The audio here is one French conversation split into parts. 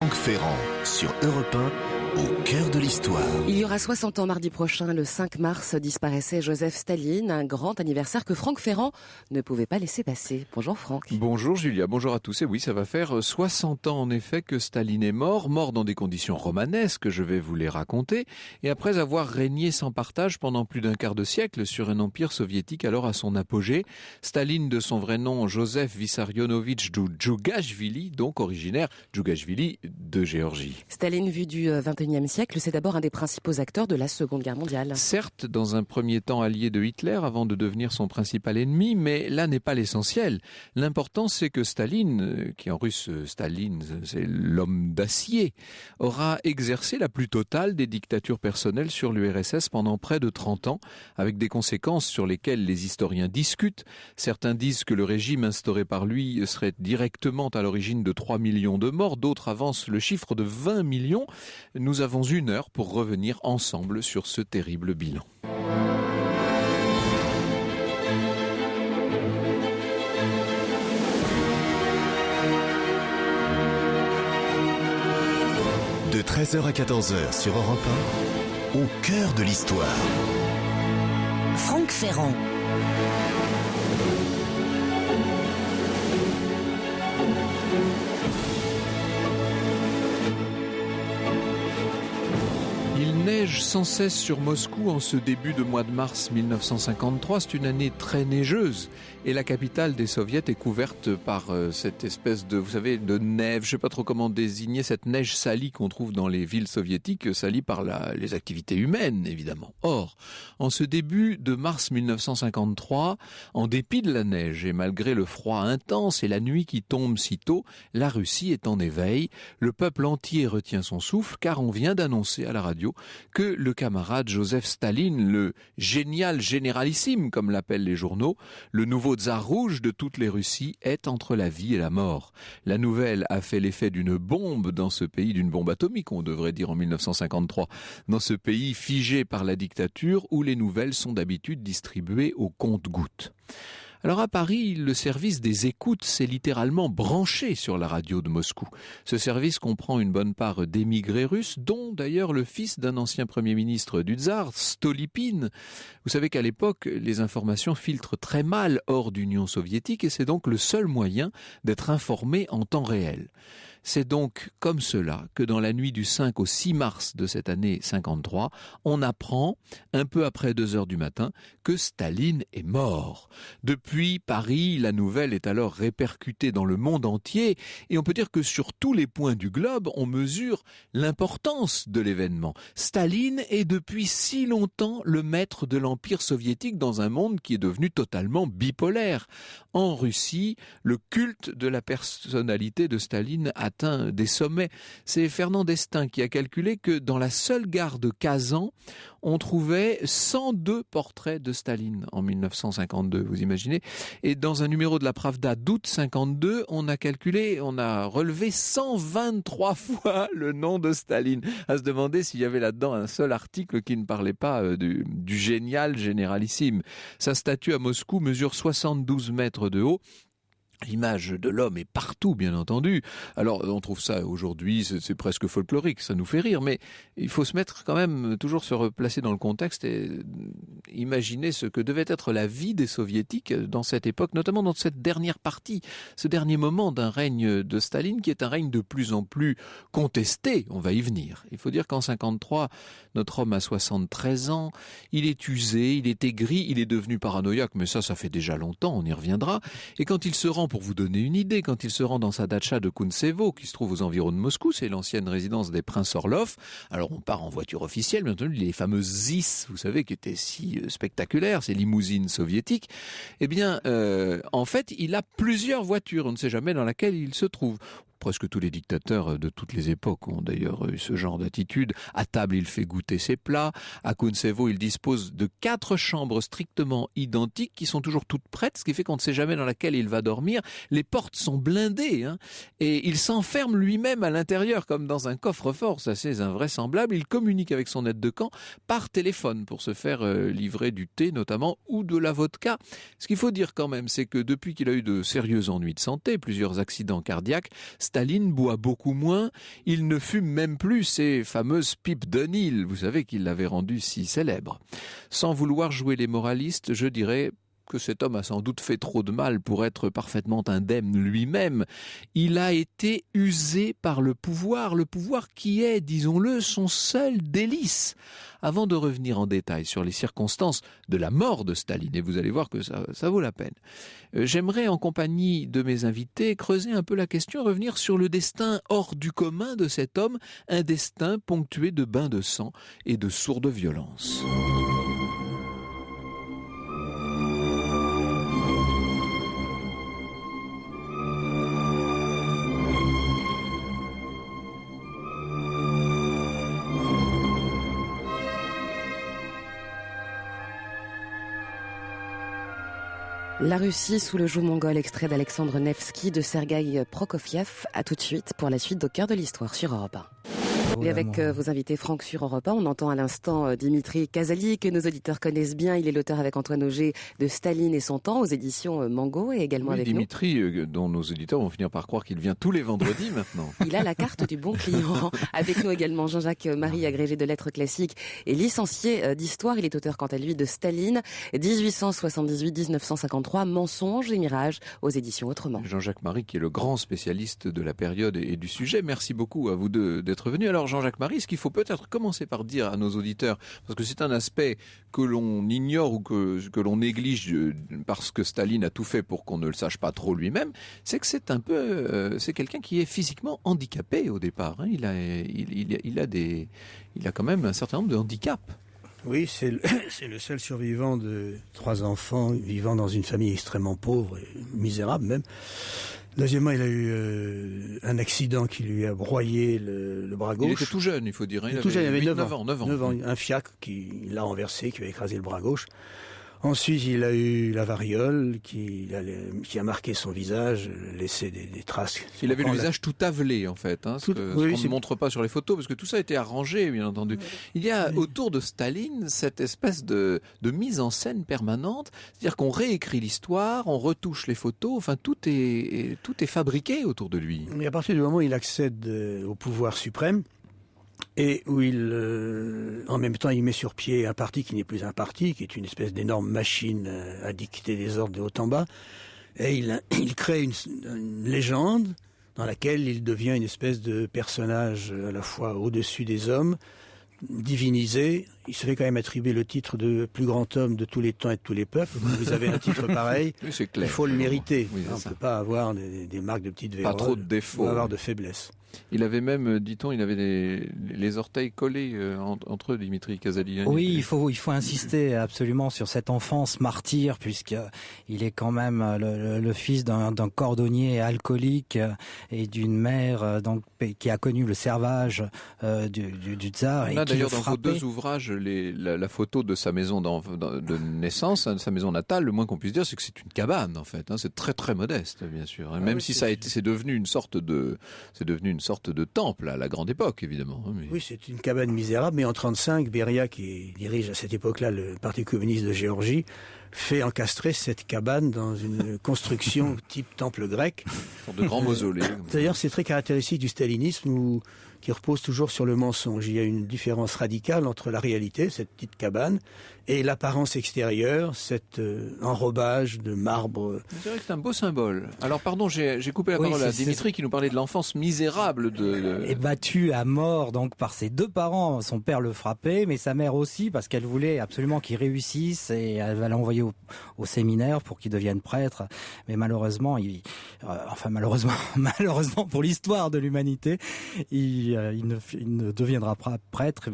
Franck Ferrand sur Europe 1, au cœur de l'histoire. Il y aura 60 ans mardi prochain, le 5 mars, disparaissait Joseph Staline, un grand anniversaire que Franck Ferrand ne pouvait pas laisser passer. Bonjour Franck. Bonjour Julia, bonjour à tous. Et oui, ça va faire 60 ans en effet que Staline est mort dans des conditions romanesques, je vais vous les raconter, et après avoir régné sans partage pendant plus d'un quart de siècle sur un empire soviétique alors à son apogée. Staline, de son vrai nom Joseph Vissarionovitch Djougashvili, donc originaire Djougashvili de Géorgie. Staline, vu du XXIe siècle, c'est d'abord un des principaux acteurs de la Seconde Guerre mondiale. Certes, dans un premier temps allié de Hitler avant de devenir son principal ennemi, mais là n'est pas l'essentiel. L'important, c'est que Staline, qui en russe Staline, c'est l'homme d'acier, aura exercé la plus totale des dictatures personnelles sur l'URSS pendant près de 30 ans, avec des conséquences sur lesquelles les historiens discutent. Certains disent que le régime instauré par lui serait directement à l'origine de 3 millions de morts, d'autres avancent le chiffre de 20 millions. Nous avons 1 heure pour revenir ensemble sur ce terrible bilan. De 13h à 14h sur Europe 1, au cœur de l'histoire. Franck Ferrand. Il neige sans cesse sur Moscou en ce début de mois de mars 1953. C'est une année très neigeuse et la capitale des soviets est couverte par cette espèce de, vous savez, de neige. Je ne sais pas trop comment désigner cette neige salie qu'on trouve dans les villes soviétiques, salie par les activités humaines, évidemment. Or, en ce début de mars 1953, en dépit de la neige et malgré le froid intense et la nuit qui tombe si tôt, la Russie est en éveil. Le peuple entier retient son souffle car on vient d'annoncer à la radio que le camarade Joseph Staline, le génial généralissime, comme l'appellent les journaux, le nouveau tsar rouge de toutes les Russies, est entre la vie et la mort. La nouvelle a fait l'effet d'une bombe dans ce pays, d'une bombe atomique, on devrait dire en 1953, dans ce pays figé par la dictature où les nouvelles sont d'habitude distribuées au compte-gouttes. Alors à Paris, le service des écoutes s'est littéralement branché sur la radio de Moscou. Ce service comprend une bonne part d'émigrés russes, dont d'ailleurs le fils d'un ancien premier ministre du tsar, Stolypine. Vous savez qu'à l'époque, les informations filtrent très mal hors d'Union soviétique et c'est donc le seul moyen d'être informé en temps réel. C'est donc comme cela que dans la nuit du 5 au 6 mars de cette année 53, on apprend, un peu après 2 heures du matin, que Staline est mort. Depuis Paris, la nouvelle est alors répercutée dans le monde entier et on peut dire que sur tous les points du globe, on mesure l'importance de l'événement. Staline est depuis si longtemps le maître de l'Empire soviétique dans un monde qui est devenu totalement bipolaire. En Russie, le culte de la personnalité de Staline atteint des sommets. C'est Fernand Destin qui a calculé que dans la seule gare de Kazan, on trouvait 102 portraits de Staline en 1952, vous imaginez. Et dans un numéro de la Pravda d'août 52, on a relevé 123 fois le nom de Staline. À se demander s'il y avait là-dedans un seul article qui ne parlait pas du génial généralissime. Sa statue à Moscou mesure 72 mètres de haut. L'image de l'homme est partout, bien entendu. Alors, on trouve ça aujourd'hui, c'est presque folklorique, ça nous fait rire, mais il faut se mettre quand même, toujours se replacer dans le contexte et imaginer ce que devait être la vie des soviétiques dans cette époque, notamment dans cette dernière partie, ce dernier moment d'un règne de Staline qui est un règne de plus en plus contesté, on va y venir. Il faut dire qu'en 53, notre homme a 73 ans, il est usé, il est aigri, il est devenu paranoïaque, mais ça fait déjà longtemps, on y reviendra, et quand il se rend, pour vous donner une idée, quand il se rend dans sa datcha de Kuntsevo, qui se trouve aux environs de Moscou, c'est l'ancienne résidence des princes Orlov. Alors on part en voiture officielle, bien entendu, les fameuses ZIS, vous savez, qui étaient si spectaculaires, ces limousines soviétiques. Eh bien, en fait, il a plusieurs voitures, on ne sait jamais dans laquelle il se trouve. Presque tous les dictateurs de toutes les époques ont d'ailleurs eu ce genre d'attitude. À table, il fait goûter ses plats. À Kuntsevo, il dispose de 4 chambres strictement identiques qui sont toujours toutes prêtes, ce qui fait qu'on ne sait jamais dans laquelle il va dormir. Les portes sont blindées, et il s'enferme lui-même à l'intérieur comme dans un coffre-fort. C'est assez invraisemblable. Il communique avec son aide de camp par téléphone pour se faire livrer du thé notamment ou de la vodka. Ce qu'il faut dire quand même, c'est que depuis qu'il a eu de sérieux ennuis de santé, plusieurs accidents cardiaques, Staline boit beaucoup moins, il ne fume même plus ces fameuses pipes de Nil, vous savez qu'il l'avait rendu si célèbre. Sans vouloir jouer les moralistes, je dirais que cet homme a sans doute fait trop de mal pour être parfaitement indemne lui-même. Il a été usé par le pouvoir qui est, disons-le, son seul délice. Avant de revenir en détail sur les circonstances de la mort de Staline, et vous allez voir que ça vaut la peine, j'aimerais, en compagnie de mes invités, creuser un peu la question, revenir sur le destin hors du commun de cet homme, un destin ponctué de bains de sang et de sourdes violences. La Russie sous le joug mongol, extrait d'Alexandre Nevsky de Sergueï Prokofiev. À tout de suite pour la suite d'Au cœur de l'histoire sur Europe 1. Et avec vos invités Franck sur Europe 1, on entend à l'instant Dimitri Kazali, que nos auditeurs connaissent bien. Il est l'auteur avec Antoine Auger de Staline et son temps aux éditions Mango, et également avec Dimitri, dont nos auditeurs vont finir par croire qu'il vient tous les vendredis maintenant. Il a la carte du bon client. Avec nous également Jean-Jacques Marie, agrégé de lettres classiques et licencié d'histoire. Il est auteur quant à lui de Staline, 1878-1953, Mensonges et mirages aux éditions Autrement. Jean-Jacques Marie, qui est le grand spécialiste de la période et du sujet. Merci beaucoup à vous deux d'être venus. Alors Jean-Jacques Marie, ce qu'il faut peut-être commencer par dire à nos auditeurs, parce que c'est un aspect que l'on ignore ou que l'on néglige parce que Staline a tout fait pour qu'on ne le sache pas trop lui-même, c'est que c'est un peu, c'est quelqu'un qui est physiquement handicapé au départ. Hein. Il a quand même un certain nombre de handicaps. Oui, c'est le seul survivant de 3 enfants vivant dans une famille extrêmement pauvre et misérable même. Deuxièmement, il a eu un accident qui lui a broyé le bras gauche. Il était tout jeune, il faut dire. Il avait 9 ans. 9 ans. Un fiacre qui l'a renversé, qui a écrasé le bras gauche. Ensuite, il a eu la variole qui a marqué son visage, laissé des traces. Il avait le visage tout avelé, en fait, hein, ce qu'on ne montre pas sur les photos, parce que tout ça a été arrangé, bien entendu. Il y a autour de Staline cette espèce de mise en scène permanente, c'est-à-dire qu'on réécrit l'histoire, on retouche les photos, enfin tout est fabriqué autour de lui. Et à partir du moment où il accède au pouvoir suprême, et où en même temps, il met sur pied un parti qui n'est plus un parti, qui est une espèce d'énorme machine à dicter des ordres de haut en bas. Et il crée une légende dans laquelle il devient une espèce de personnage à la fois au-dessus des hommes, divinisé. Il se fait quand même attribuer le titre de plus grand homme de tous les temps et de tous les peuples. Quand vous avez un titre pareil, oui, c'est clair, il faut le mériter. Oui, on ne peut pas avoir des marques de petites vérolles. Pas trop de défauts. Ou avoir de faiblesse. Il avait même, dit-on, il avait les orteils collés entre eux, Dimitri Kazali. Oui, il faut insister absolument sur cette enfance martyre, puisqu'il est quand même le fils d'un cordonnier alcoolique et d'une mère qui a connu le servage du tsar. On a d'ailleurs dans vos 2 ouvrages la photo de sa maison de naissance, de sa maison natale. Le moins qu'on puisse dire, c'est que c'est une cabane, en fait. Hein. C'est très très modeste, bien sûr. Hein. Même si c'est devenu une sorte de temple à la grande époque, évidemment. Mais... Oui, c'est une cabane misérable, mais en 1935, Beria, qui dirige à cette époque-là le Parti communiste de Géorgie, fait encastrer cette cabane dans une construction type temple grec. Une sorte de grand mausolée. D'ailleurs, c'est très caractéristique du stalinisme qui repose toujours sur le mensonge. Il y a une différence radicale entre la réalité, cette petite cabane, et l'apparence extérieure, cet enrobage de marbre. C'est vrai que c'est un beau symbole. Alors pardon, j'ai coupé la parole à Dimitri qui nous parlait de l'enfance misérable Et battu à mort donc par ses 2 parents. Son père le frappait, mais sa mère aussi, parce qu'elle voulait absolument qu'il réussisse et elle va l'envoyer au séminaire pour qu'il devienne prêtre. Mais malheureusement, malheureusement pour l'histoire de l'humanité, il ne deviendra pas prêtre.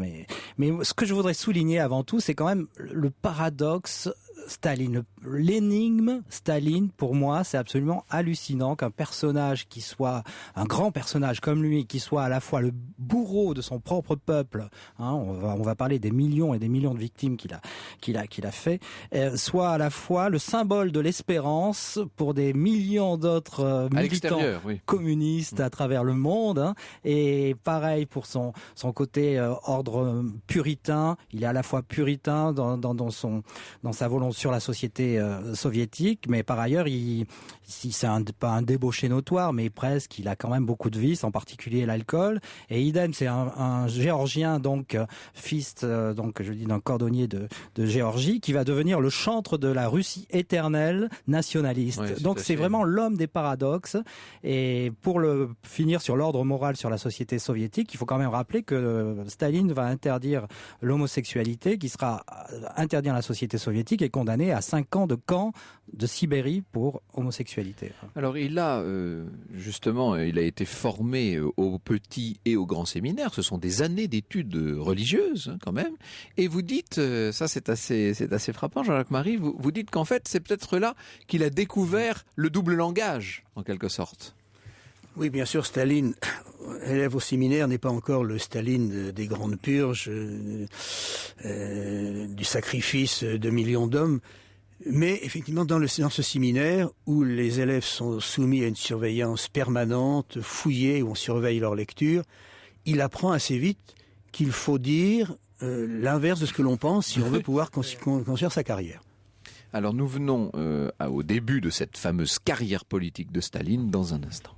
Mais ce que je voudrais souligner avant tout, c'est quand même le paradoxe Staline. L'énigme Staline, pour moi, c'est absolument hallucinant qu'un personnage qui soit un grand personnage comme lui, qui soit à la fois le bourreau de son propre peuple, hein, on va parler des millions et des millions de victimes qu'il a fait, soit à la fois le symbole de l'espérance pour des millions d'autres militants communistes à travers le monde, hein, et pareil pour son côté ordre puritain. Il est à la fois puritain dans sa volonté sur la société soviétique, mais par ailleurs, si c'est pas un débauché notoire, mais presque, il a quand même beaucoup de vices, en particulier l'alcool. Et idem, c'est un Géorgien, donc fils, donc je dis d'un cordonnier de Géorgie, qui va devenir le chantre de la Russie éternelle nationaliste. Ouais, donc c'est vraiment l'homme des paradoxes. Et pour finir sur l'ordre moral sur la société soviétique, il faut quand même rappeler que Staline va interdire l'homosexualité, qui sera interdit dans la société soviétique et condamné à 5 ans de camp de Sibérie pour homosexualité. Alors il a justement, il a été formé au petit et au grand séminaire. Ce sont des années d'études religieuses quand même. Et vous dites, ça c'est assez frappant, Jean-Jacques Marie. Vous dites qu'en fait c'est peut-être là qu'il a découvert le double langage en quelque sorte. Oui, bien sûr, Staline, élève au séminaire, n'est pas encore le Staline des grandes purges, du sacrifice de millions d'hommes. Mais effectivement, dans ce séminaire, où les élèves sont soumis à une surveillance permanente, fouillée, où on surveille leur lecture, il apprend assez vite qu'il faut dire l'inverse de ce que l'on pense si on veut pouvoir construire sa carrière. Alors nous venons au début de cette fameuse carrière politique de Staline dans un instant.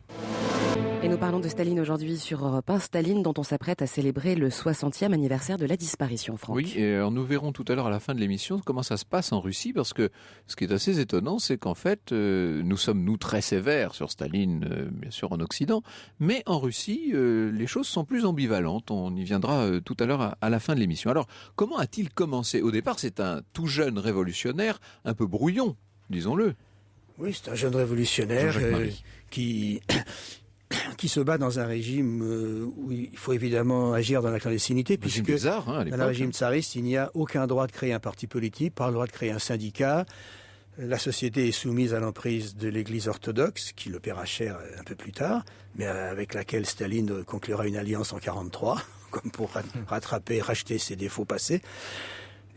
Et nous parlons de Staline aujourd'hui sur Europe 1. Staline dont on s'apprête à célébrer le 60e anniversaire de la disparition, Franck. Oui, et alors nous verrons tout à l'heure à la fin de l'émission comment ça se passe en Russie, parce que ce qui est assez étonnant, c'est qu'en fait, nous sommes très sévères sur Staline, bien sûr en Occident, mais en Russie, les choses sont plus ambivalentes. On y viendra tout à l'heure à la fin de l'émission. Alors, comment a-t-il commencé ? Au départ, c'est un tout jeune révolutionnaire, un peu brouillon, disons-le. Oui, c'est un jeune révolutionnaire qui se bat dans un régime où il faut évidemment agir dans la clandestinité, puisque bizarre, à dans le régime tsariste, il n'y a aucun droit de créer un parti politique, pas le droit de créer un syndicat. La société est soumise à l'emprise de l'Église orthodoxe, qui le paiera cher un peu plus tard, mais avec laquelle Staline conclura une alliance en 1943, comme pour racheter ses défauts passés.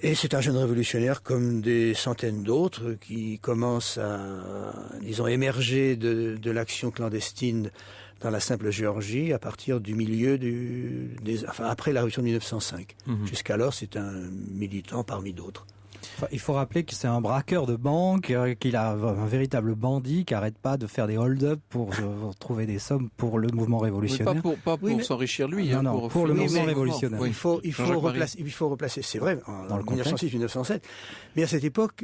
Et c'est un jeune révolutionnaire comme des centaines d'autres qui commencent à, émerger de l'action clandestine dans la simple Géorgie à partir du milieu après la révolution de 1905. Jusqu'alors, c'est un militant parmi d'autres. Il faut rappeler que c'est un braqueur de banque, qu'il a un véritable bandit qui n'arrête pas de faire des hold-up pour trouver des sommes pour le mouvement révolutionnaire. Oui, pas pour s'enrichir lui. Non, pour le mouvement révolutionnaire. Oui, il faut replacer, c'est vrai, en 1906-1907. Mais à cette époque,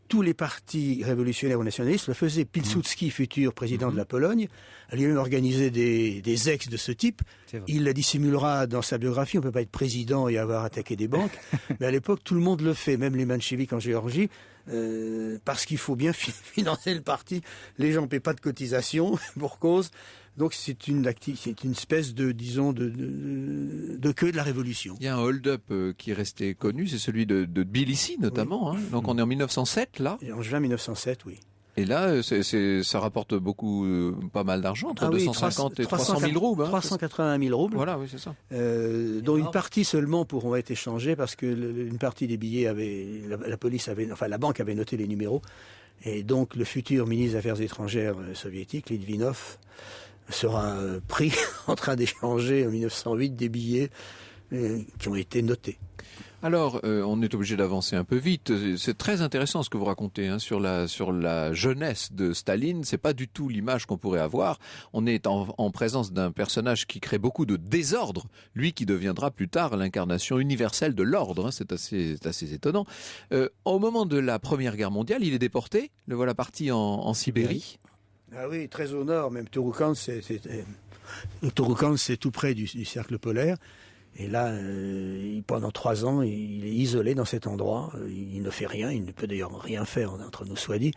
tous les partis révolutionnaires ou nationalistes le faisaient. Pilsudski, futur président de la Pologne, a lui-même organisé des ex de ce type. Il la dissimulera dans sa biographie. On ne peut pas être président et avoir attaqué des banques. Mais à l'époque, tout le monde le fait, même les mencheviks en Géorgie, parce qu'il faut bien financer le parti. Les gens ne paient pas de cotisation pour cause. Donc c'est une espèce de queue de la révolution. Il y a un hold-up qui est resté connu, c'est celui de Tbilissi notamment. Oui. Hein. Donc on est en 1907 là. Et en juin 1907, oui. Et là, ça rapporte pas mal d'argent, entre 250 et 300 000 roubles. 380 000 roubles. Voilà, oui, c'est ça. Dont une partie seulement pourront être échangés parce que une partie des billets la banque avait noté les numéros. Et donc le futur ministre des Affaires étrangères soviétique, Litvinov, sera pris en train d'échanger en 1908 des billets qui ont été notés. Alors, on est obligé d'avancer un peu vite. C'est très intéressant ce que vous racontez sur la jeunesse de Staline. C'est pas du tout l'image qu'on pourrait avoir. On est en présence d'un personnage qui crée beaucoup de désordre, lui qui deviendra plus tard l'incarnation universelle de l'ordre. C'est assez étonnant. Au moment de la Première Guerre mondiale, il est déporté. Le voilà parti en Sibérie. Ah oui, très au nord, même Touroukan, c'est tout près du cercle polaire. Et là, pendant 3 ans, il est isolé dans cet endroit. Il ne fait rien, il ne peut d'ailleurs rien faire, entre nous soit dit.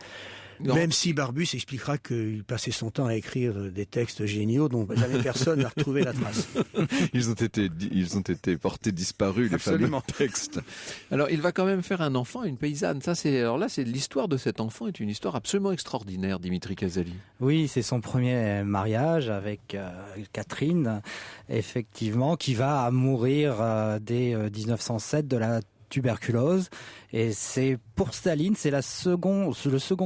Non. Même si Barbus expliquera qu'il passait son temps à écrire des textes géniaux dont jamais personne n'a retrouvé la trace. Ils ont été portés disparus, les fameux textes. Alors, il va quand même faire un enfant, une paysanne. L'histoire de cet enfant est une histoire absolument extraordinaire, Dimitri Casali. Oui, c'est son premier mariage avec Catherine, effectivement, qui va mourir dès 1907 de la tuberculose. Et c'est pour Staline, c'est le second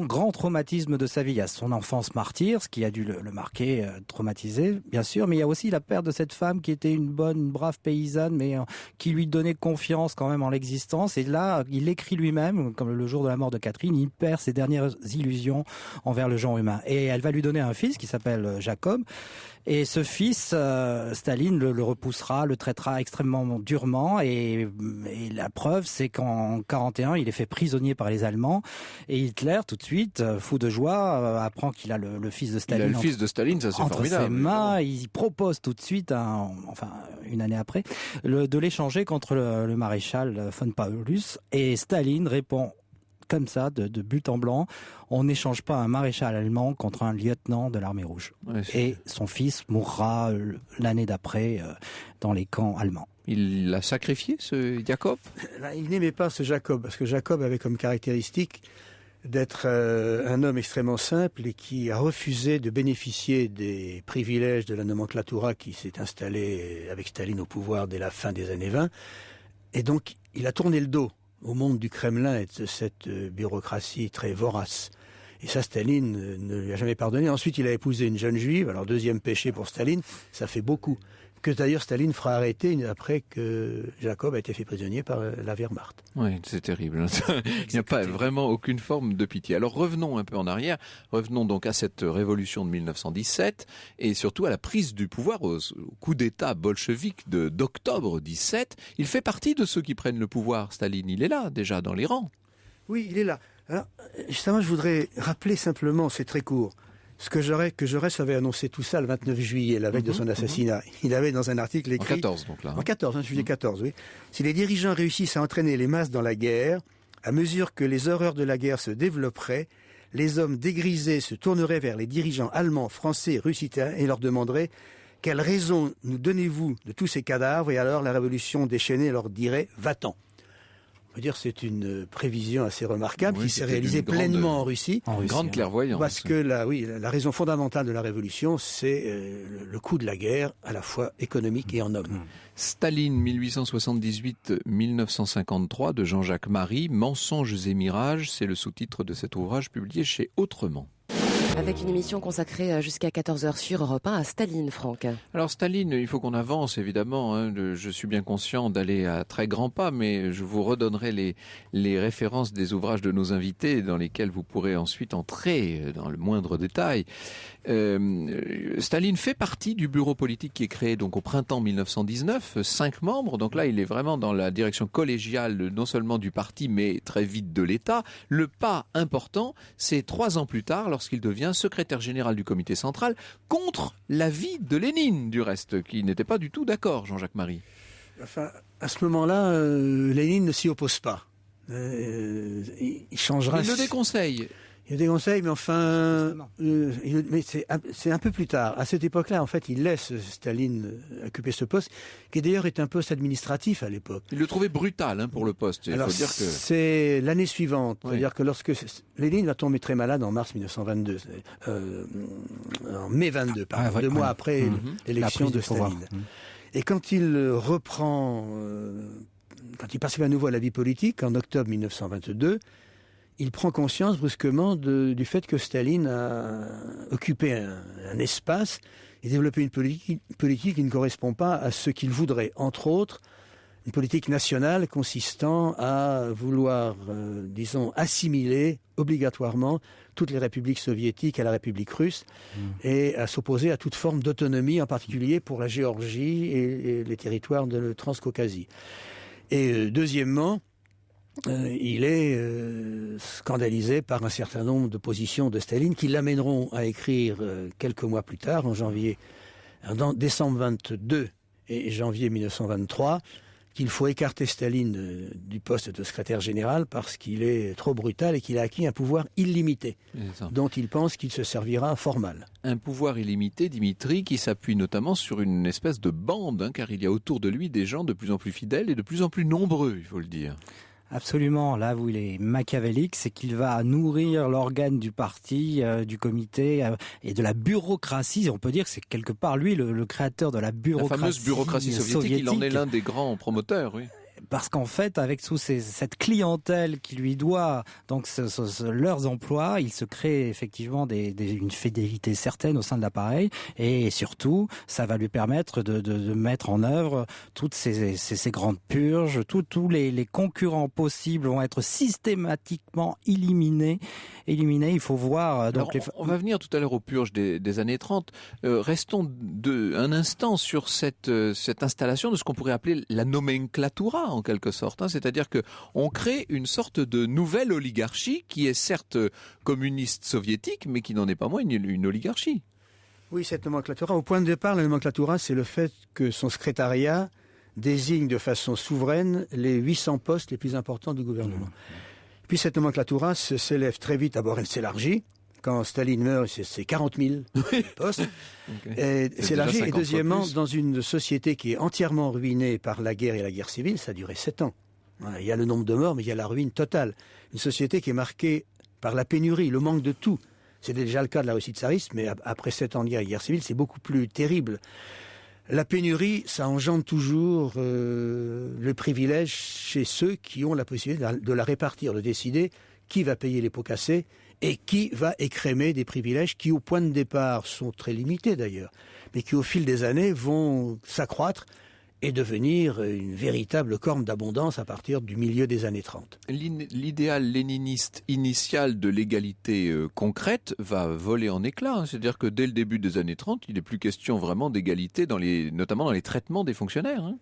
grand traumatisme de sa vie. Il y a son enfance martyre, ce qui a dû le marquer, traumatisé, bien sûr, mais il y a aussi la perte de cette femme qui était une brave paysanne, mais qui lui donnait confiance quand même en l'existence. Et là, il écrit lui-même, comme le jour de la mort de Catherine, il perd ses dernières illusions envers le genre humain. Et elle va lui donner un fils qui s'appelle Jacob. Et ce fils, Staline le repoussera, le traitera extrêmement durement. Et la preuve, c'est qu'en 41, il est fait prisonnier par les Allemands. Et Hitler, tout de suite, fou de joie, apprend qu'il a le fils de Staline. Il a le fils de Staline, ça c'est entre formidable. ses mains, il propose tout de suite, une année après, de l'échanger contre le maréchal von Paulus. Et Staline répond comme ça, de but en blanc, on n'échange pas un maréchal allemand contre un lieutenant de l'armée rouge. Ouais, et son fils mourra l'année d'après dans les camps allemands. Il l'a sacrifié, ce Jacob? Il n'aimait pas ce Jacob, parce que Jacob avait comme caractéristique d'être un homme extrêmement simple et qui a refusé de bénéficier des privilèges de la nomenclatura qui s'est installée avec Staline au pouvoir dès la fin des années 20. Et donc, il a tourné le dos au monde du Kremlin et de cette bureaucratie très vorace. Et ça, Staline ne lui a jamais pardonné. Ensuite, il a épousé une jeune juive. Alors, deuxième péché pour Staline, ça fait beaucoup. Que d'ailleurs Staline fera arrêter après que Jacob a été fait prisonnier par la Wehrmacht. Oui, c'est terrible. Il n'y a pas vraiment aucune forme de pitié. Alors revenons un peu en arrière. Revenons donc à cette révolution de 1917 et surtout à la prise du pouvoir, au coup d'État bolchevique d'octobre 17. Il fait partie de ceux qui prennent le pouvoir, Staline. Il est là, déjà, dans les rangs. Oui, il est là. Alors, justement, je voudrais rappeler simplement, c'est très court, ce que Jaurès avait annoncé tout ça le 29 juillet, la veille de son assassinat. Il avait dans un article écrit... En 14, donc là. En 14, juillet 14, oui. Si les dirigeants réussissent à entraîner les masses dans la guerre, à mesure que les horreurs de la guerre se développeraient, les hommes dégrisés se tourneraient vers les dirigeants allemands, français, russes, italiens et leur demanderaient « Quelle raison nous donnez-vous de tous ces cadavres ?» Et alors la révolution déchaînée leur dirait « Va-t'en ». On peut dire que c'est une prévision assez remarquable qui s'est réalisée pleinement en Russie. Une grande clairvoyance. Parce que la raison fondamentale de la révolution, c'est le coût de la guerre, à la fois économique et en hommes. Staline, 1878-1953, de Jean-Jacques Marie, Mensonges et mirages, c'est le sous-titre de cet ouvrage publié chez Autrement. Avec une émission consacrée jusqu'à 14h sur Europe 1 à Staline, Franck. Alors Staline, il faut qu'on avance évidemment, je suis bien conscient d'aller à très grands pas, mais je vous redonnerai les références des ouvrages de nos invités dans lesquels vous pourrez ensuite entrer dans le moindre détail. Staline fait partie du bureau politique qui est créé donc au printemps 1919, 5 membres, donc là il est vraiment dans la direction collégiale non seulement du parti mais très vite de l'État. Le pas important, c'est 3 ans plus tard lorsqu'il devient secrétaire général du comité central contre l'avis de Lénine du reste, qui n'était pas du tout d'accord, Jean-Jacques Marie. Enfin, à ce moment-là, Lénine ne s'y oppose pas. Il changera... Il le déconseille. Il y a des conseils, mais enfin, mais c'est un peu plus tard. À cette époque-là, en fait, il laisse Staline occuper ce poste, qui d'ailleurs est un poste administratif à l'époque. Il le trouvait brutal pour le poste. Alors, faut dire que... c'est l'année suivante. Oui. C'est-à-dire que lorsque Lénine va tomber très malade en mars 1922, en mai 22, pardon, 2 mois après l'élection de Staline. Et quand il reprend, quand il participe à nouveau à la vie politique, en octobre 1922, il prend conscience brusquement du fait que Staline a occupé un espace et développé une politique qui ne correspond pas à ce qu'il voudrait. Entre autres, une politique nationale consistant à vouloir, disons, assimiler obligatoirement toutes les républiques soviétiques à la République russe et à s'opposer à toute forme d'autonomie, en particulier pour la Géorgie et les territoires de Transcaucasie. Et deuxièmement, il est scandalisé par un certain nombre de positions de Staline qui l'amèneront à écrire quelques mois plus tard, en décembre 22 et janvier 1923, qu'il faut écarter Staline du poste de secrétaire général parce qu'il est trop brutal et qu'il a acquis un pouvoir illimité, dont il pense qu'il se servira fort mal. Un pouvoir illimité, Dimitri, qui s'appuie notamment sur une espèce de bande, car il y a autour de lui des gens de plus en plus fidèles et de plus en plus nombreux, il faut le dire. Absolument. Là où il est machiavélique, c'est qu'il va nourrir l'organe du parti, du comité et de la bureaucratie. On peut dire que c'est quelque part lui le créateur de la bureaucratie. La fameuse bureaucratie soviétique, il en est l'un des grands promoteurs, oui. parce qu'en fait, avec cette clientèle qui lui doit donc leurs emplois, il se crée effectivement une fidélité certaine au sein de l'appareil, et surtout, ça va lui permettre de mettre en œuvre toutes ces grandes purges. Tous les concurrents possibles vont être systématiquement éliminés. Il faut voir. Donc alors, on va venir tout à l'heure aux purges des années 30. Restons un instant sur cette installation de ce qu'on pourrait appeler la nomenclatura, en quelque sorte. C'est-à-dire qu'on crée une sorte de nouvelle oligarchie qui est certes communiste soviétique, mais qui n'en est pas moins une oligarchie. Oui, cette nomenclatura, au point de départ, la nomenclatura, c'est le fait que son secrétariat désigne de façon souveraine les 800 postes les plus importants du gouvernement. Puis cette nomenclatura s'élève très vite, d'abord elle s'élargit. Quand Staline meurt, c'est 40 000 postes. Okay. C'est élargi. Et deuxièmement, dans une société qui est entièrement ruinée par la guerre et la guerre civile, ça a duré 7 ans. Voilà, il y a le nombre de morts, mais il y a la ruine totale. Une société qui est marquée par la pénurie, le manque de tout. C'était déjà le cas de la Russie tsariste, mais après 7 ans de guerre civile, c'est beaucoup plus terrible. La pénurie, ça engendre toujours le privilège chez ceux qui ont la possibilité de la répartir, de décider qui va payer les pots cassés et qui va écrémer des privilèges qui, au point de départ, sont très limités d'ailleurs, mais qui, au fil des années, vont s'accroître et devenir une véritable corne d'abondance à partir du milieu des années 30. L'idéal léniniste initial de l'égalité concrète va voler en éclats. C'est-à-dire que dès le début des années 30, il n'est plus question vraiment d'égalité, notamment dans les traitements des fonctionnaires.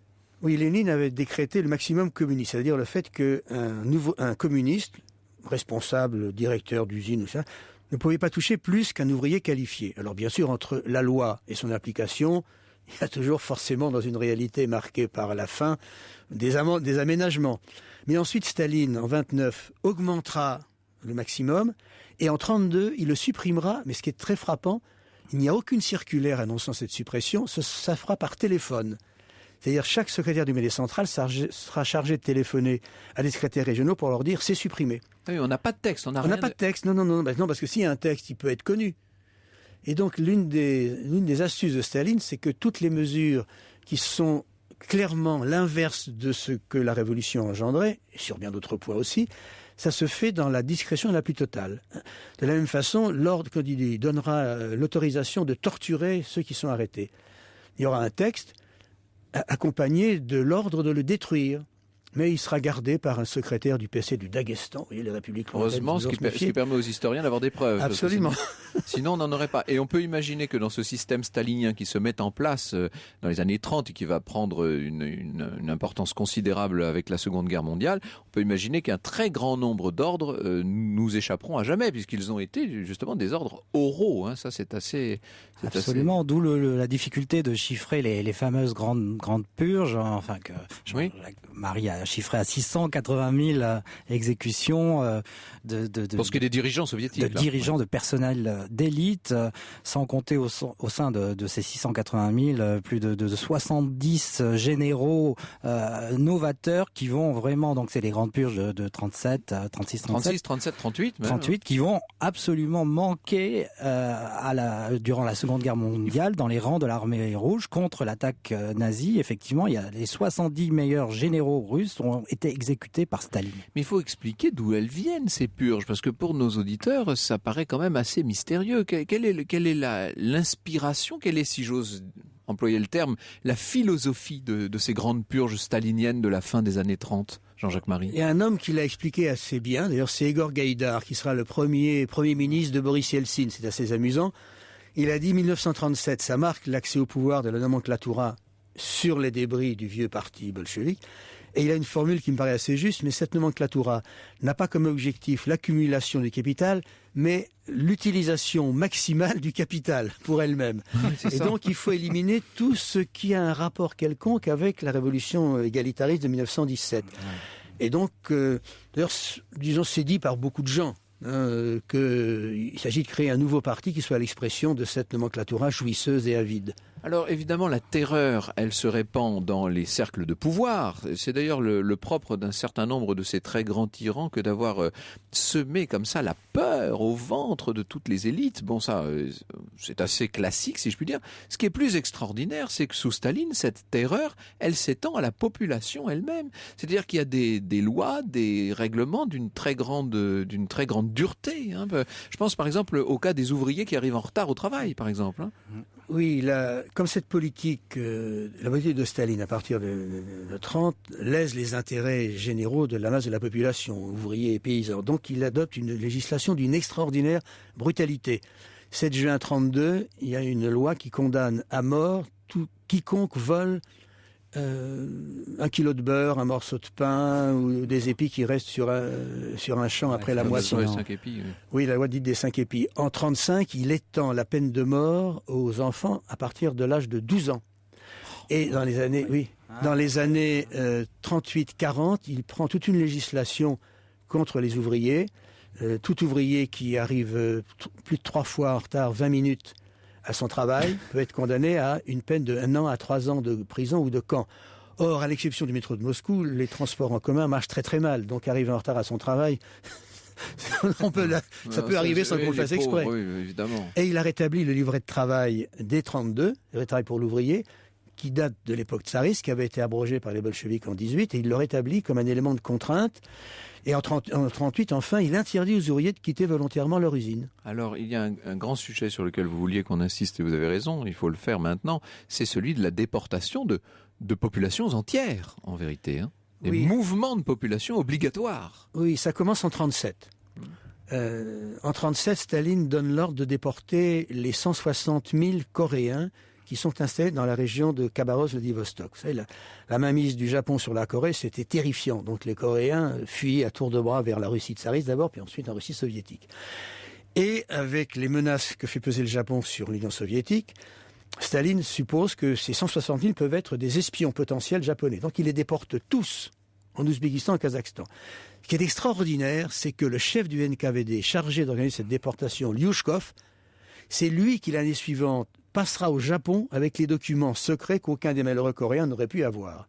Oui, Lénine avait décrété le maximum communiste, c'est-à-dire le fait qu'un communiste, responsable, directeur d'usine ou ça, ne pouvait pas toucher plus qu'un ouvrier qualifié. Alors bien sûr, entre la loi et son application, il y a toujours forcément dans une réalité marquée par la faim des aménagements. Mais ensuite, Staline, en 29, augmentera le maximum et en 32, il le supprimera. Mais ce qui est très frappant, il n'y a aucune circulaire annonçant cette suppression, ça fera par téléphone. C'est-à-dire chaque secrétaire du Médé central sera chargé de téléphoner à des secrétaires régionaux pour leur dire c'est supprimé. Oui, on n'a pas de texte, on n'a pas de texte, non, parce que s'il y a un texte, il peut être connu. Et donc l'une des astuces de Staline, c'est que toutes les mesures qui sont clairement l'inverse de ce que la révolution engendrait, et sur bien d'autres points aussi, ça se fait dans la discrétion la plus totale. De la même façon, l'ordre, quand il donnera l'autorisation de torturer ceux qui sont arrêtés. Il y aura un texte accompagné de l'ordre de le détruire. Mais il sera gardé par un secrétaire du PC du Daghestan, vous voyez, les républiques lointaines. Heureusement, ce qui permet aux historiens d'avoir des preuves. Absolument. Sinon, on n'en aurait pas. Et on peut imaginer que dans ce système stalinien qui se met en place dans les années 30 et qui va prendre une importance considérable avec la Seconde Guerre mondiale, on peut imaginer qu'un très grand nombre d'ordres nous échapperont à jamais, puisqu'ils ont été justement des ordres oraux. Ça, c'est assez... Absolument, d'où la difficulté de chiffrer les fameuses grandes purges, enfin que oui. Marie a chiffré à 680 000 exécutions pour ce qui est des dirigeants soviétiques. Dirigeants, de personnel d'élite, sans compter au sein de ces 680 000, plus de 70 généraux novateurs qui vont vraiment, donc c'est les grandes purges de 37, 36, 36, 37, 38. 38 qui vont absolument manquer durant la Seconde Guerre mondiale dans les rangs de l'armée rouge contre l'attaque nazie. Effectivement, il y a les 70 meilleurs généraux russes ont été exécutés par Staline. Mais il faut expliquer d'où elles viennent, ces purges, parce que pour nos auditeurs, ça paraît quand même assez mystérieux. Quelle est l'inspiration, quelle est, si j'ose employer le terme, la philosophie de ces grandes purges staliniennes de la fin des années 30, Jean-Jacques Marie? Il y a un homme qui l'a expliqué assez bien, d'ailleurs c'est Egor Gaïdar, qui sera le premier ministre de Boris Yeltsin, c'est assez amusant. Il a dit 1937, ça marque l'accès au pouvoir de la nomenclatura sur les débris du vieux parti bolchevique. Et il a une formule qui me paraît assez juste, mais cette nomenclatura n'a pas comme objectif l'accumulation du capital, mais l'utilisation maximale du capital pour elle-même. Et donc il faut éliminer tout ce qui a un rapport quelconque avec la révolution égalitariste de 1917. Et donc, d'ailleurs, disons, c'est dit par beaucoup de gens. Qu'il s'agit de créer un nouveau parti qui soit l'expression de cette nomenclatura jouisseuse et avide. Alors évidemment, la terreur, elle se répand dans les cercles de pouvoir. C'est d'ailleurs le propre d'un certain nombre de ces très grands tyrans que d'avoir semé comme ça la peur au ventre de toutes les élites. Bon, ça, c'est assez classique, si je puis dire. Ce qui est plus extraordinaire, c'est que sous Staline, cette terreur, elle s'étend à la population elle-même. C'est-à-dire qu'il y a des lois, des règlements d'une très grande dureté. Hein. Je pense par exemple au cas des ouvriers qui arrivent en retard au travail, par exemple. Hein. Oui, comme cette politique, la politique de Staline à partir de 30 lèse les intérêts généraux de la masse de la population, ouvriers et paysans. Donc il adopte une législation d'une extraordinaire brutalité. 7 juin 32, il y a une loi qui condamne à mort quiconque vole 1 kilo de beurre, un morceau de pain ou des épis qui restent sur un champ après la moisson. Oui, la loi dite des 5 épis. En 35, il étend la peine de mort aux enfants à partir de l'âge de 12 ans. Et dans les années, dans les années 38-40, il prend toute une législation contre les ouvriers. Tout ouvrier qui arrive plus de 3 fois en retard, 20 minutes à son travail, peut être condamné à une peine de 1 an à 3 ans de prison ou de camp. Or, à l'exception du métro de Moscou, les transports en commun marchent très très mal. Donc, arriver en retard à son travail, ça peut arriver sans qu'on le fasse exprès. Oui, évidemment. Et il a rétabli le livret de travail dès 32, le livret de travail pour l'ouvrier, qui date de l'époque tsariste, qui avait été abrogé par les bolcheviks en 18, et il le rétablit comme un élément de contrainte. Et en 38, enfin, il interdit aux ouvriers de quitter volontairement leur usine. Alors, il y a un grand sujet sur lequel vous vouliez qu'on insiste, et vous avez raison, il faut le faire maintenant, c'est celui de la déportation de populations entières, en vérité. Hein. Des mouvements de population obligatoires. Oui, ça commence en 37. En 37, Staline donne l'ordre de déporter les 160 000 Coréens qui sont installés dans la région de Khabarovsk-Vladivostok. Vous savez, la mainmise du Japon sur la Corée, c'était terrifiant. Donc les Coréens fuyaient à tour de bras vers la Russie tsariste d'abord, puis ensuite en Russie soviétique. Et avec les menaces que fait peser le Japon sur l'Union soviétique, Staline suppose que ces 160 000 peuvent être des espions potentiels japonais. Donc il les déporte tous en Ouzbékistan et Kazakhstan. Ce qui est extraordinaire, c'est que le chef du NKVD chargé d'organiser cette déportation, Lyushkov, c'est lui qui l'année suivante passera au Japon avec les documents secrets qu'aucun des malheureux Coréens n'aurait pu avoir.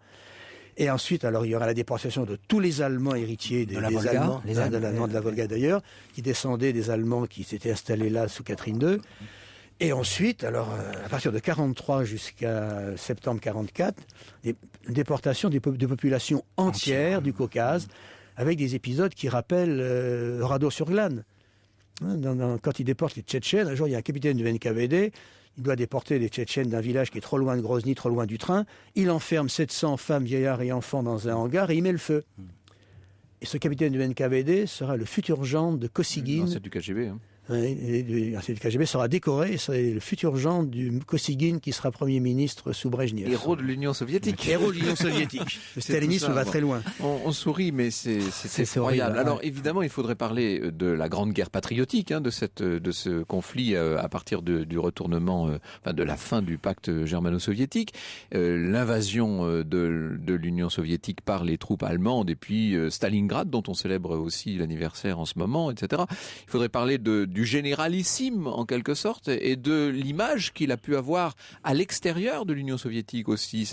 Et ensuite, alors il y aura la déportation de tous les Allemands héritiers des Allemands, de la Volga d'ailleurs, qui descendaient des Allemands qui s'étaient installés là sous Catherine II. Et ensuite, alors à partir de 43 jusqu'à septembre 44, des déportations de populations entières du Caucase, avec des épisodes qui rappellent Radour-sur-Glane. Quand il déporte les Tchétchènes, un jour il y a un capitaine du NKVD, il doit déporter les Tchétchènes d'un village qui est trop loin de Grozny, trop loin du train. Il enferme 700 femmes, vieillards et enfants dans un hangar et il met le feu. Et ce capitaine du NKVD sera le futur gendre de Kosygin. C'est du KGB. Hein. Le KGB sera décoré et c'est le futur gendre du Kosygin qui sera Premier ministre sous Brejnev. Héros de l'Union soviétique. Héros de l'Union soviétique. Le stalinisme va très loin. On sourit, mais c'est effroyable. Horrible. Alors évidemment, il faudrait parler de la grande guerre patriotique, hein, de ce conflit à partir du retournement, de la fin du pacte germano-soviétique, l'invasion de l'Union soviétique par les troupes allemandes et puis Stalingrad, dont on célèbre aussi l'anniversaire en ce moment, etc. Il faudrait parler du généralissime en quelque sorte et de l'image qu'il a pu avoir à l'extérieur de l'Union soviétique aussi.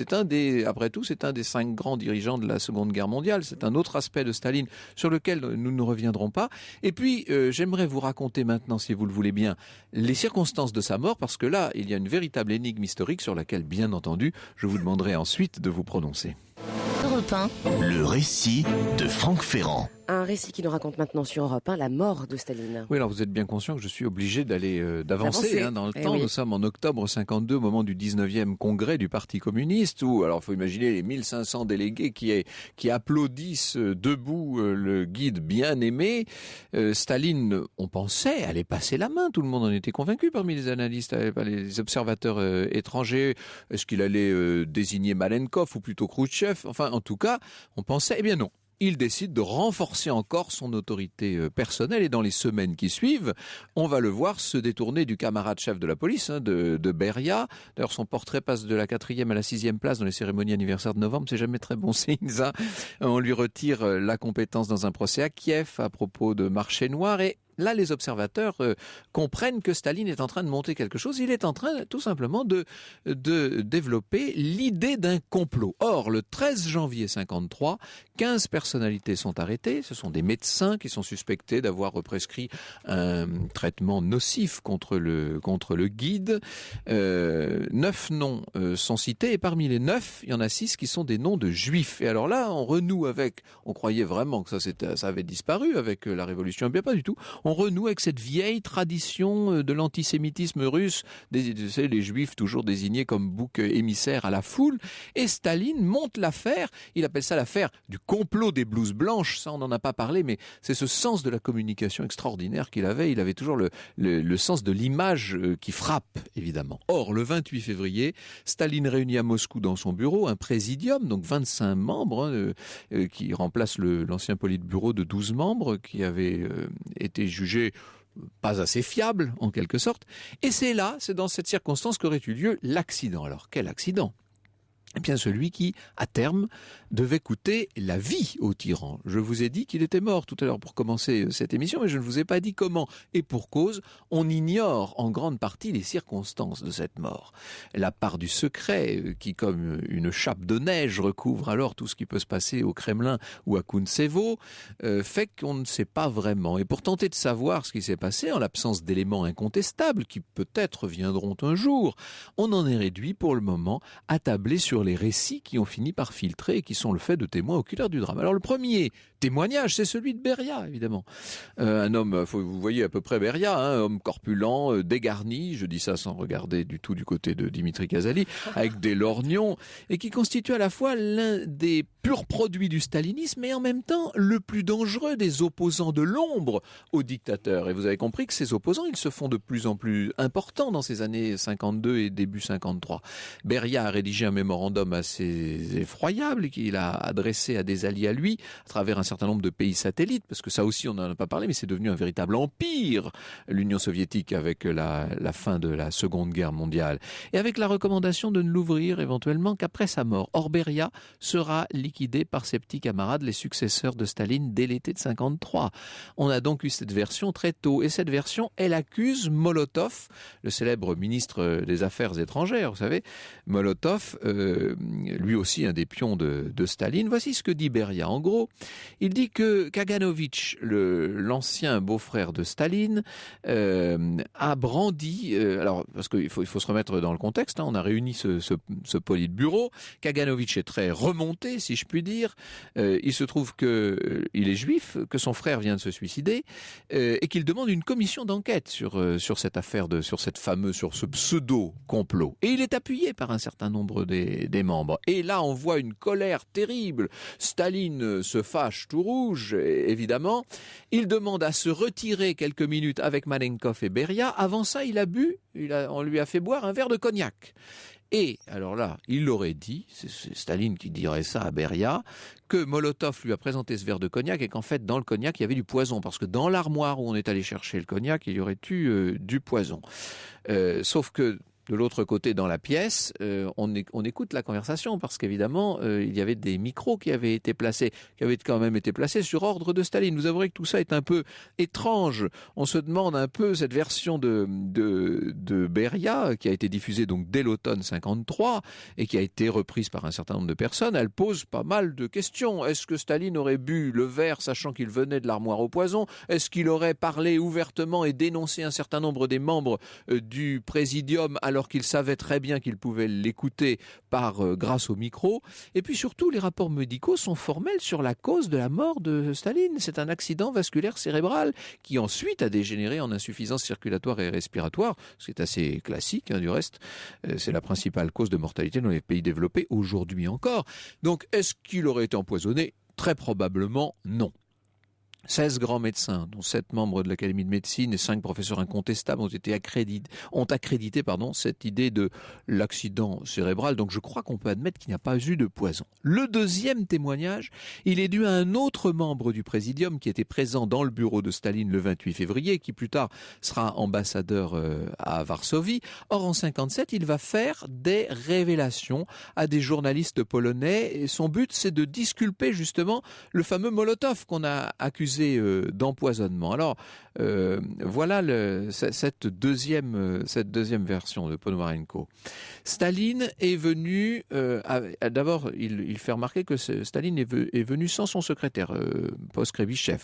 Après tout, c'est un des 5 grands dirigeants de la Seconde Guerre mondiale. C'est un autre aspect de Staline sur lequel nous ne reviendrons pas. Et puis, j'aimerais vous raconter maintenant, si vous le voulez bien, les circonstances de sa mort, parce que là, il y a une véritable énigme historique sur laquelle, bien entendu, je vous demanderai ensuite de vous prononcer. Europe 1. Le récit de Franck Ferrand. Un récit qui nous raconte maintenant sur Europe 1 la mort de Staline. Oui, alors vous êtes bien conscient que je suis obligé d'avancer dans le temps. Oui. Nous sommes en octobre 52, au moment du 19e congrès du Parti communiste, où, alors il faut imaginer les 1500 délégués qui applaudissent debout le guide bien aimé. Staline, on pensait, allait passer la main. Tout le monde en était convaincu parmi les analystes, les observateurs étrangers. Est-ce qu'il allait désigner Malenkov ou plutôt Khrouchtchev? Enfin, en tout cas, on pensait, eh bien non. Il décide de renforcer encore son autorité personnelle et dans les semaines qui suivent, on va le voir se détourner du camarade chef de la police, de Beria. D'ailleurs, son portrait passe de la 4e à la 6e place dans les cérémonies anniversaires de novembre. C'est jamais très bon signe, ça. On lui retire la compétence dans un procès à Kiev à propos de marché noir et là, les observateurs comprennent que Staline est en train de monter quelque chose. Il est en train, tout simplement, de développer l'idée d'un complot. Or, le 13 janvier 53, 15 personnalités sont arrêtées. Ce sont des médecins qui sont suspectés d'avoir prescrit un traitement nocif contre le guide. 9 noms sont cités et parmi les 9, il y en a 6 qui sont des noms de juifs. Et alors là, on renoue avec, on croyait vraiment que ça avait disparu avec la révolution, bien pas du tout. On renoue avec cette vieille tradition de l'antisémitisme russe, les juifs toujours désignés comme bouc émissaire à la foule. Et Staline monte l'affaire, il appelle ça l'affaire du complot des blouses blanches, ça on n'en a pas parlé, mais c'est ce sens de la communication extraordinaire qu'il avait. Il avait toujours le sens de l'image qui frappe, évidemment. Or, le 28 février, Staline réunit à Moscou dans son bureau un présidium, donc 25 membres, qui remplace l'ancien politburo de 12 membres, qui avait été jugé pas assez fiable, en quelque sorte. Et c'est dans cette circonstance qu'aurait eu lieu l'accident. Alors, quel accident ? Eh bien, celui qui, à terme, devait coûter la vie au tyran. Je vous ai dit qu'il était mort tout à l'heure pour commencer cette émission, mais je ne vous ai pas dit comment. Et pour cause, on ignore en grande partie les circonstances de cette mort. La part du secret, qui comme une chape de neige recouvre alors tout ce qui peut se passer au Kremlin ou à Kuntsevo, fait qu'on ne sait pas vraiment. Et pour tenter de savoir ce qui s'est passé, en l'absence d'éléments incontestables, qui peut-être viendront un jour, on en est réduit pour le moment à tabler sur les récits qui ont fini par filtrer et qui sont le fait de témoins oculaires du drame. Alors le premier témoignage, c'est celui de Beria, évidemment. Un homme, vous voyez à peu près Beria, un homme corpulent, dégarni, je dis ça sans regarder du tout du côté de Dimitri Casali, avec des lorgnons, et qui constitue à la fois l'un des purs produits du stalinisme et en même temps le plus dangereux des opposants de l'ombre au dictateur. Et vous avez compris que ces opposants, ils se font de plus en plus importants dans ces années 52 et début 53. Beria a rédigé un mémorandum assez effroyable qu'il a adressé à des alliés à lui à travers un certain nombre de pays satellites, parce que ça aussi on n'en a pas parlé, mais c'est devenu un véritable empire, l'Union soviétique, avec la fin de la Seconde Guerre mondiale, et avec la recommandation de ne l'ouvrir éventuellement qu'après sa mort. Or Beria sera liquidé par ses petits camarades, les successeurs de Staline, dès l'été de 53. On a donc eu cette version très tôt, et cette version, elle accuse Molotov, le célèbre ministre des Affaires étrangères, vous savez, Molotov, lui aussi un des pions de Staline. Voici ce que dit Beria. En gros, il dit que Kaganovich, l'ancien beau-frère de Staline, a brandi, alors parce qu'il faut se remettre dans le contexte, on a réuni ce politburo. Kaganovich est très remonté, si je puis dire. Il se trouve qu'il est juif, que son frère vient de se suicider, et qu'il demande une commission d'enquête sur cette affaire, sur ce pseudo-complot. Et il est appuyé par un certain nombre des membres. Et là, on voit une colère terrible. Staline se fâche tout rouge, évidemment. Il demande à se retirer quelques minutes avec Malenkov et Beria. Avant ça, on lui a fait boire un verre de cognac. Et, alors là, il l'aurait dit, c'est Staline qui dirait ça à Beria, que Molotov lui a présenté ce verre de cognac et qu'en fait, dans le cognac, il y avait du poison. Parce que dans l'armoire où on est allé chercher le cognac, il y aurait eu du poison. Sauf que, de l'autre côté, dans la pièce, on écoute la conversation parce qu'évidemment, il y avait des micros qui avaient quand même été placés sur ordre de Staline. Vous avouerez que tout ça est un peu étrange. On se demande un peu, cette version de Beria, qui a été diffusée donc dès l'automne 53 et qui a été reprise par un certain nombre de personnes, elle pose pas mal de questions. Est-ce que Staline aurait bu le verre sachant qu'il venait de l'armoire au poison ? Est-ce qu'il aurait parlé ouvertement et dénoncé un certain nombre des membres du présidium alors qu'il savait très bien qu'il pouvait l'écouter grâce au micro? Et puis surtout, les rapports médicaux sont formels sur la cause de la mort de Staline. C'est un accident vasculaire cérébral qui ensuite a dégénéré en insuffisance circulatoire et respiratoire, ce qui est assez classique du reste. C'est la principale cause de mortalité dans les pays développés aujourd'hui encore. Donc, est-ce qu'il aurait été empoisonné ? Très probablement non. 16 grands médecins, dont 7 membres de l'Académie de médecine et 5 professeurs incontestables ont accrédité cette idée de l'accident cérébral. Donc je crois qu'on peut admettre qu'il n'y a pas eu de poison. Le deuxième témoignage, il est dû à un autre membre du présidium qui était présent dans le bureau de Staline le 28 février, qui plus tard sera ambassadeur à Varsovie. Or en 57, il va faire des révélations à des journalistes polonais et son but, c'est de disculper justement le fameux Molotov qu'on a accusé accusé d'empoisonnement. Alors, voilà cette deuxième version de Ponomarenko. Staline est venu... D'abord, il fait remarquer que Staline est venu sans son secrétaire, Poskrebichev,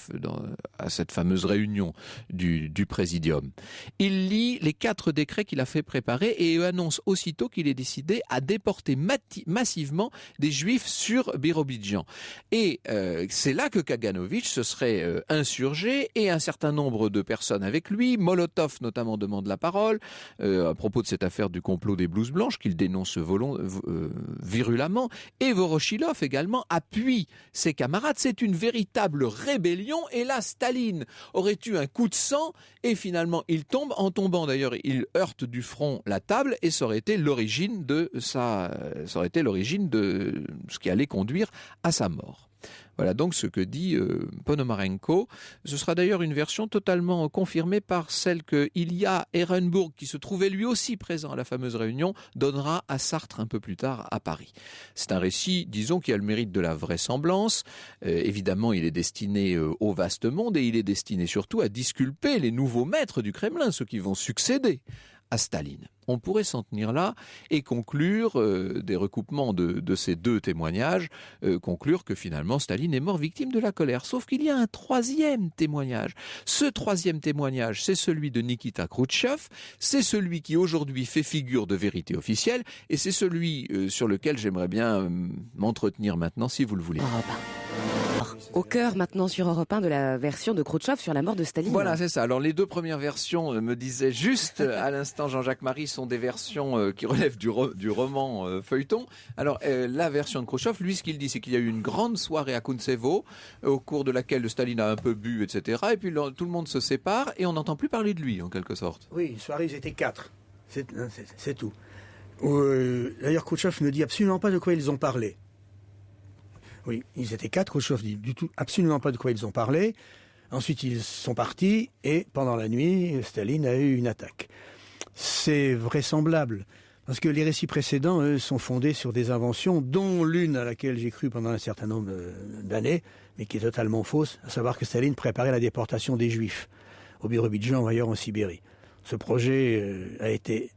à cette fameuse réunion du Présidium. Il lit les 4 décrets qu'il a fait préparer et annonce aussitôt qu'il est décidé à déporter massivement des Juifs sur Birobidjan. Et c'est là que Kaganovitch se serait insurgé et un certain nombre de personnes avec lui. Molotov notamment demande la parole à propos de cette affaire du complot des blouses blanches qu'il dénonce virulemment. Et Voroshilov également appuie ses camarades. C'est une véritable rébellion. Et là, Staline aurait eu un coup de sang et finalement il tombe. En tombant d'ailleurs, il heurte du front la table et ça aurait été l'origine de ce qui allait conduire à sa mort. Voilà donc ce que dit Ponomarenko. Ce sera d'ailleurs une version totalement confirmée par celle que Ilya Ehrenburg, qui se trouvait lui aussi présent à la fameuse réunion, donnera à Sartre un peu plus tard à Paris. C'est un récit, disons, qui a le mérite de la vraisemblance. Évidemment, il est destiné au vaste monde et il est destiné surtout à disculper les nouveaux maîtres du Kremlin, ceux qui vont succéder à Staline. On pourrait s'en tenir là et conclure des recoupements de ces 2 témoignages, conclure que finalement Staline est mort victime de la colère. Sauf qu'il y a un 3e témoignage. Ce 3e témoignage, c'est celui de Nikita Khrouchtchev, c'est celui qui aujourd'hui fait figure de vérité officielle et c'est celui sur lequel j'aimerais bien m'entretenir maintenant, si vous le voulez. Au cœur maintenant sur Europe 1 de la version de Khrouchtchev sur la mort de Staline. Voilà, c'est ça. Alors les 2 premières versions, me disait juste à l'instant Jean-Jacques Marie, sont des versions qui relèvent du roman feuilleton. Alors la version de Khrouchtchev, lui, ce qu'il dit, c'est qu'il y a eu une grande soirée à Kuntsevo, au cours de laquelle Staline a un peu bu, etc. Et puis tout le monde se sépare et on n'entend plus parler de lui, en quelque sorte. Oui, une soirée, ils étaient 4. C'est tout. D'ailleurs, Khrouchtchev ne dit absolument pas de quoi ils ont parlé. Oui, ils étaient 4, Khrouchtchev dit du tout, absolument pas de quoi ils ont parlé. Ensuite, ils sont partis et pendant la nuit, Staline a eu une attaque. C'est vraisemblable, parce que les récits précédents, eux, sont fondés sur des inventions, dont l'une à laquelle j'ai cru pendant un certain nombre d'années, mais qui est totalement fausse, à savoir que Staline préparait la déportation des Juifs au Birobidjan ou ailleurs en Sibérie. Ce projet a été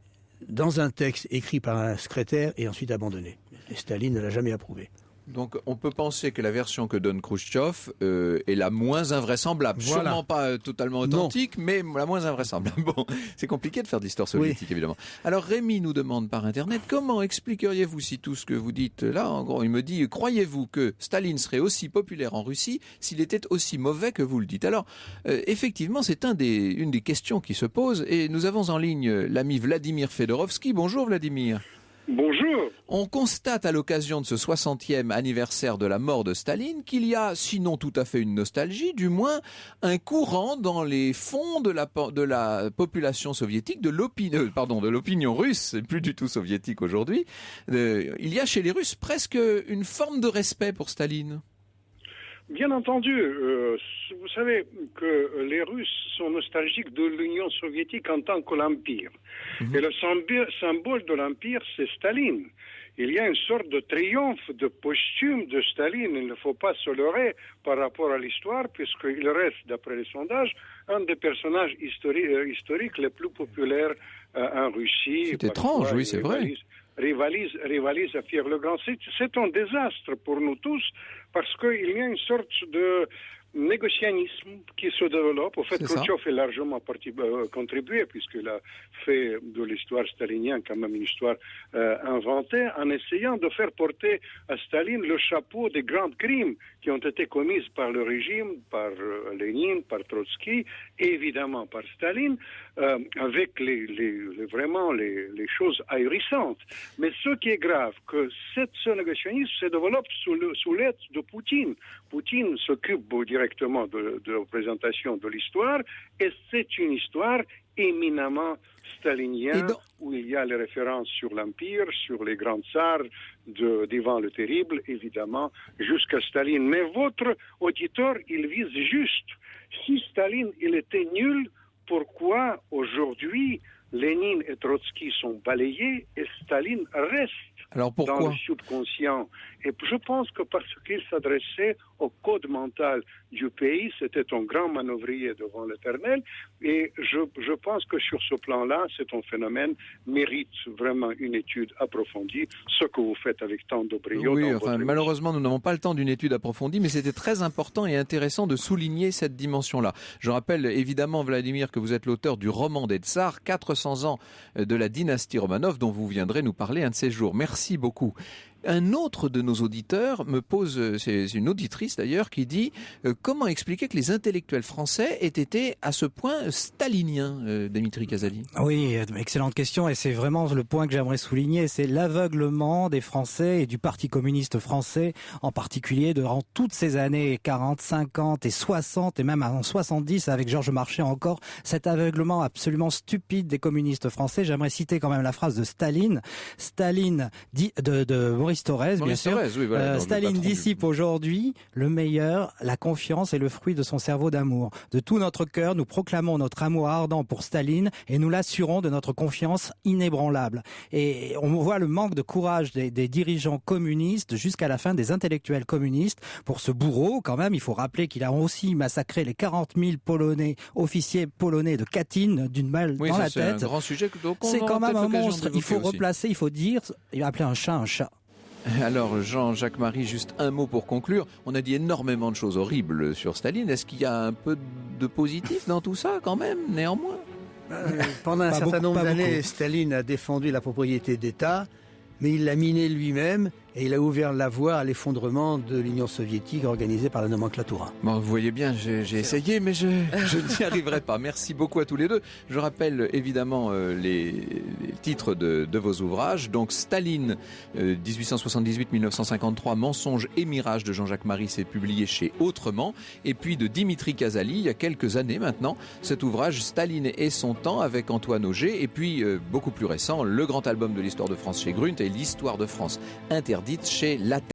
dans un texte écrit par un secrétaire et ensuite abandonné. Et Staline ne l'a jamais approuvé. Donc on peut penser que la version que donne Khrouchtchev est la moins invraisemblable. Voilà. Sûrement pas totalement authentique, mais la moins invraisemblable. Bon, c'est compliqué de faire de l'histoire soviétique, évidemment. Alors Rémi nous demande par Internet, comment expliqueriez-vous si tout ce que vous dites là, en gros, il me dit, croyez-vous que Staline serait aussi populaire en Russie s'il était aussi mauvais que vous le dites? Alors, effectivement, c'est une des questions qui se posent et nous avons en ligne l'ami Vladimir Fedorovski. Bonjour Vladimir. Bonjour. On constate à l'occasion de ce 60e anniversaire de la mort de Staline qu'il y a, sinon tout à fait une nostalgie, du moins un courant dans les fonds de la population soviétique, de l'opinion russe, c'est plus du tout soviétique aujourd'hui. Il y a chez les Russes presque une forme de respect pour Staline. Bien entendu, vous savez que les Russes sont nostalgiques de l'Union soviétique en tant que l'Empire. Et le symbole de l'Empire, c'est Staline. Il y a une sorte de triomphe de posthume de Staline. Il ne faut pas se leurrer par rapport à l'histoire, puisqu'il reste, d'après les sondages, un des personnages historiques les plus populaires en Russie. C'est étrange, oui, c'est vrai. Rivalise à Pierre-le-Grand. C'est un désastre pour nous tous, parce qu'il y a une sorte de négocianisme qui se développe. Au fait, Khrouchtchev a largement contribué, puisqu'il a fait de l'histoire stalinienne quand même une histoire inventée, en essayant de faire porter à Staline le chapeau des grands crimes qui ont été commis par le régime, par Lénine, par Trotsky, et évidemment par Staline, avec vraiment les choses ahurissantes. Mais ce qui est grave, que ce négocianisme se développe sous l'aide de Poutine. Poutine s'occupe directement de la présentation de l'histoire, et c'est une histoire éminemment stalinienne, où il y a les références sur l'Empire, sur les grands tsars d'Ivan le Terrible, évidemment, jusqu'à Staline. Mais votre auditeur, il vise juste. Si Staline, il était nul, pourquoi aujourd'hui Lénine et Trotsky sont balayés et Staline reste? Alors pourquoi? Dans le subconscient. Et je pense que parce qu'il s'adressait au code mental du pays, c'était un grand manœuvrier devant l'Éternel. Et je pense que sur ce plan-là, c'est un phénomène mérite vraiment une étude approfondie, ce que vous faites avec tant de brio. Oui, enfin, malheureusement, nous n'avons pas le temps d'une étude approfondie, mais c'était très important et intéressant de souligner cette dimension-là. Je rappelle évidemment, Vladimir, que vous êtes l'auteur du roman des Tsars, 400 ans de la dynastie Romanov, dont vous viendrez nous parler un de ces jours. Merci beaucoup. Un autre de nos auditeurs me pose, c'est une auditrice d'ailleurs, qui dit comment expliquer que les intellectuels français aient été à ce point staliniens, Dimitri Casali? Oui, excellente question, et c'est vraiment le point que j'aimerais souligner, c'est l'aveuglement des Français et du Parti communiste français, en particulier durant toutes ces années 40, 50 et 60 et même en 70 avec Georges Marchais encore, cet aveuglement absolument stupide des communistes français. J'aimerais citer quand même la phrase de Staline dit de Maurice Thorez, bien sûr. Thorez, oui, voilà, Staline dissipe aujourd'hui le meilleur, la confiance est le fruit de son cerveau d'amour. De tout notre cœur, nous proclamons notre amour ardent pour Staline et nous l'assurons de notre confiance inébranlable. Et on voit le manque de courage des dirigeants communistes jusqu'à la fin des intellectuels communistes pour ce bourreau. Quand même, il faut rappeler qu'il a aussi massacré les 40 000 officiers polonais de Katyn d'une balle dans la tête. C'est un grand sujet. C'est quand même un monstre. Il faut replacer, il faut dire, il va appeler un chat un chat. Alors Jean-Jacques Marie, juste un mot pour conclure. On a dit énormément de choses horribles sur Staline. Est-ce qu'il y a un peu de positif dans tout ça quand même, néanmoins? Pendant un certain nombre d'années, Staline a défendu la propriété d'État, mais il l'a miné lui-même et il a ouvert la voie à l'effondrement de l'Union soviétique organisée par la nomenclatura. Bon, vous voyez bien, j'ai essayé, mais je n'y arriverai pas. Merci beaucoup à tous les deux. Je rappelle évidemment les titres de vos ouvrages. Donc Staline, 1878-1953, Mensonges et mirages de Jean-Jacques Marie, c'est publié chez Autrement. Et puis de Dimitri Casali, il y a quelques années maintenant, cet ouvrage Staline et son temps avec Antoine Auger. Et puis beaucoup plus récent, le grand album de l'histoire de France chez Grunt et l'histoire de France interdite chez La